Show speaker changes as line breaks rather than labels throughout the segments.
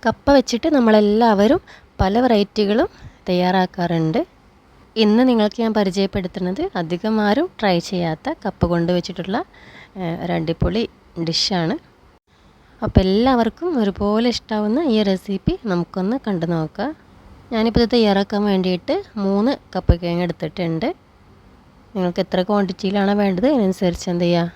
കപ്പ വെച്ചിട്ട് നമ്മളെല്ലാവരും പല വെറൈറ്റികളും തയ്യാറാക്കാറുണ്ട്. ഇന്ന് നിങ്ങൾക്ക് ഞാൻ പരിചയപ്പെടുത്തുന്നത് അധികം ആരും ട്രൈ ചെയ്യാത്ത കപ്പ കൊണ്ട് വെച്ചിട്ടുള്ള ഒരു അടിപൊളി ഡിഷാണ്. അപ്പോൾ എല്ലാവർക്കും ഒരുപോലെ ഇഷ്ടാവുന്ന ഈ റെസിപ്പി നമുക്കൊന്ന് കണ്ടു നോക്കാം. ഞാനിപ്പോൾ ഇത് തയ്യാറാക്കാൻ വേണ്ടിയിട്ട് 3 കപ്പക്കിഴങ്ങ് എടുത്തിട്ടുണ്ട്. നിങ്ങൾക്ക് എത്ര ക്വാണ്ടിറ്റിയിലാണ് വേണ്ടത് അതിനനുസരിച്ച് എന്ത് ചെയ്യുക,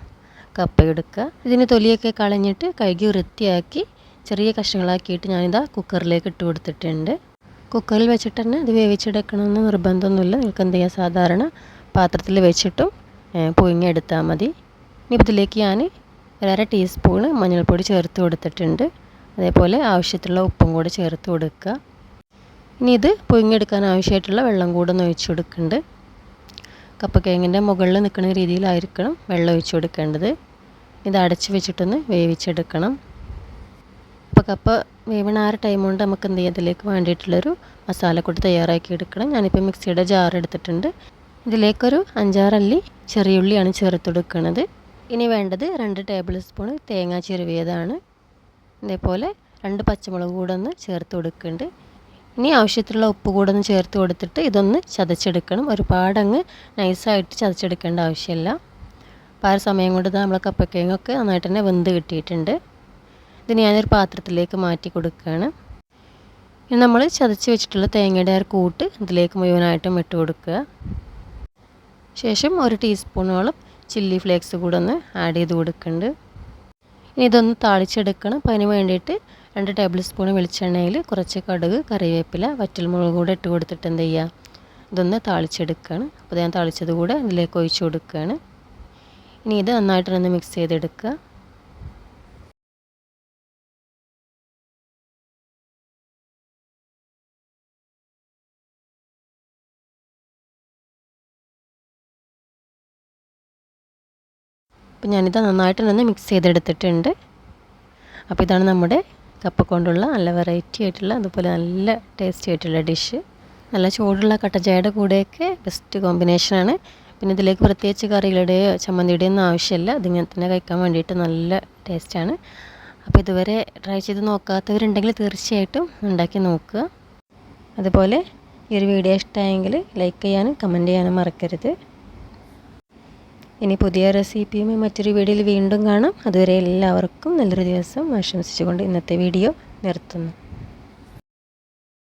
കപ്പ എടുക്കുക. ഇതിന് തൊലിയൊക്കെ കളഞ്ഞിട്ട് കഴുകി വൃത്തിയാക്കി ചെറിയ കഷ്ണങ്ങളാക്കിയിട്ട് ഞാനിതാ കുക്കറിലേക്ക് ഇട്ട് കൊടുത്തിട്ടുണ്ട്. കുക്കറിൽ വെച്ചിട്ട് തന്നെ ഇത് വേവിച്ചെടുക്കണമെന്ന് നിർബന്ധമൊന്നുമില്ല. നിങ്ങൾക്ക് എന്ത് ചെയ്യുക, സാധാരണ പാത്രത്തിൽ വെച്ചിട്ടും പുഴുങ്ങിയെടുത്താൽ മതി. ഇനിയിപ്പോൾ ഇതിലേക്ക് ഞാൻ 1/2 ടീസ്പൂണ് മഞ്ഞൾപ്പൊടി ചേർത്ത് കൊടുത്തിട്ടുണ്ട്. അതേപോലെ ആവശ്യത്തിലുള്ള ഉപ്പും കൂടി ചേർത്ത് കൊടുക്കുക. ഇനി ഇത് പുഴുങ്ങിയെടുക്കാൻ ആവശ്യമായിട്ടുള്ള വെള്ളം കൂടെ ഒന്ന് ഒഴിച്ചു കൊടുക്കുന്നുണ്ട്. കപ്പക്കിഴങ്ങിൻ്റെ മുകളിൽ നിൽക്കുന്ന രീതിയിലായിരിക്കണം വെള്ളം ഒഴിച്ചു കൊടുക്കേണ്ടത്. ഇത് അടച്ച് വെച്ചിട്ടൊന്ന് വേവിച്ചെടുക്കണം. അപ്പോൾ കപ്പ വേവണ ടൈം കൊണ്ട് നമുക്ക് എന്ത് ചെയ്യാം, ഇതിലേക്ക് വേണ്ടിയിട്ടുള്ളൊരു മസാലക്കൂട്ട് തയ്യാറാക്കി എടുക്കണം. ഞാനിപ്പോൾ മിക്സിയുടെ ജാർ എടുത്തിട്ടുണ്ട്. ഇതിലേക്കൊരു 5-6 അല്ലി ചെറിയുള്ളിയാണ് ചേർത്ത് കൊടുക്കുന്നത്. ഇനി വേണ്ടത് 2 ടേബിൾ സ്പൂൺ തേങ്ങ ചിരവിയതാണ്. ഇതേപോലെ 2 പച്ചമുളക് കൂടെ ഒന്ന് ചേർത്ത് കൊടുക്കുന്നുണ്ട്. ഇനി ആവശ്യത്തിലുള്ള ഉപ്പ് കൂടെ ഒന്ന് ചേർത്ത് കൊടുത്തിട്ട് ഇതൊന്ന് ചതച്ചെടുക്കണം. ഒരുപാടങ്ങ് നൈസായിട്ട് ചതച്ചെടുക്കേണ്ട ആവശ്യമില്ല. അപ്പോൾ ആ സമയം കൊണ്ട് നമ്മൾ കപ്പക്കിഴങ്ങൊക്കെ നന്നായിട്ട് തന്നെ വെന്ത് കിട്ടിയിട്ടുണ്ട്. ഇതിന് ഞാനൊരു പാത്രത്തിലേക്ക് മാറ്റി കൊടുക്കുകയാണ്. ഇനി നമ്മൾ ചതച്ച് വെച്ചിട്ടുള്ള തേങ്ങയുടെ കൂട്ട് ഇതിലേക്ക് മുഴുവനായിട്ടും ഇട്ട് കൊടുക്കുക. ശേഷം 1 ടീസ്പൂണോളം ചില്ലി ഫ്ലേക്സ് കൂടെ ഒന്ന് ആഡ് ചെയ്ത് കൊടുക്കുന്നുണ്ട്. ഇനി ഇതൊന്ന് താളിച്ചെടുക്കണം. അപ്പോൾ അതിന് വേണ്ടിയിട്ട് 2 ടേബിൾ സ്പൂൺ വെളിച്ചെണ്ണയിൽ കുറച്ച് കടുക്, കറിവേപ്പില, വറ്റൽമുളക് കൂടെ ഇട്ട് കൊടുത്തിട്ട് എന്ത് ചെയ്യുക, ഇതൊന്ന് താളിച്ചെടുക്കുകയാണ്. അപ്പോൾ ഞാൻ താളിച്ചത് കൂടെ ഇതിലേക്ക് ഒഴിച്ച് കൊടുക്കുകയാണ്. ഇനി ഇത് നന്നായിട്ടൊന്ന് മിക്സ് ചെയ്തെടുക്കുക. അപ്പോൾ ഞാനിത് നന്നായിട്ടൊന്ന് മിക്സ് ചെയ്തെടുത്തിട്ടുണ്ട്. അപ്പോൾ ഇതാണ് നമ്മുടെ കപ്പ കൊണ്ടുള്ള നല്ല വെറൈറ്റി ആയിട്ടുള്ള, അതുപോലെ നല്ല ടേസ്റ്റി ആയിട്ടുള്ള ഡിഷ്. നല്ല ചൂടുള്ള കട്ടൻ ചായയുടെ കൂടെയൊക്കെ ബെസ്റ്റ് കോമ്പിനേഷനാണ്. പിന്നെ ഇതിലേക്ക് പ്രത്യേകിച്ച് കറികളുടെയോ ചമ്മന്തിയുടെയോ ഒന്നും ആവശ്യമില്ല. ഇതിങ്ങനെ തന്നെ കഴിക്കാൻ വേണ്ടിയിട്ട് നല്ല ടേസ്റ്റാണ്. അപ്പോൾ ഇതുവരെ ട്രൈ ചെയ്ത് നോക്കാത്തവരുണ്ടെങ്കിൽ തീർച്ചയായിട്ടും ഉണ്ടാക്കി നോക്കുക. അതുപോലെ ഈ ഒരു വീഡിയോ ഇഷ്ടമായെങ്കിൽ ലൈക്ക് ചെയ്യാനും കമൻറ്റ് ചെയ്യാനും മറക്കരുത്. ഇനി പുതിയ റെസിപ്പിയുമായി മറ്റൊരു വീഡിയോയിൽ വീണ്ടും കാണാം. അതുവരെ എല്ലാവർക്കും നല്ലൊരു ദിവസം ആശംസിച്ചുകൊണ്ട് ഇന്നത്തെ വീഡിയോ നിർത്തുന്നു.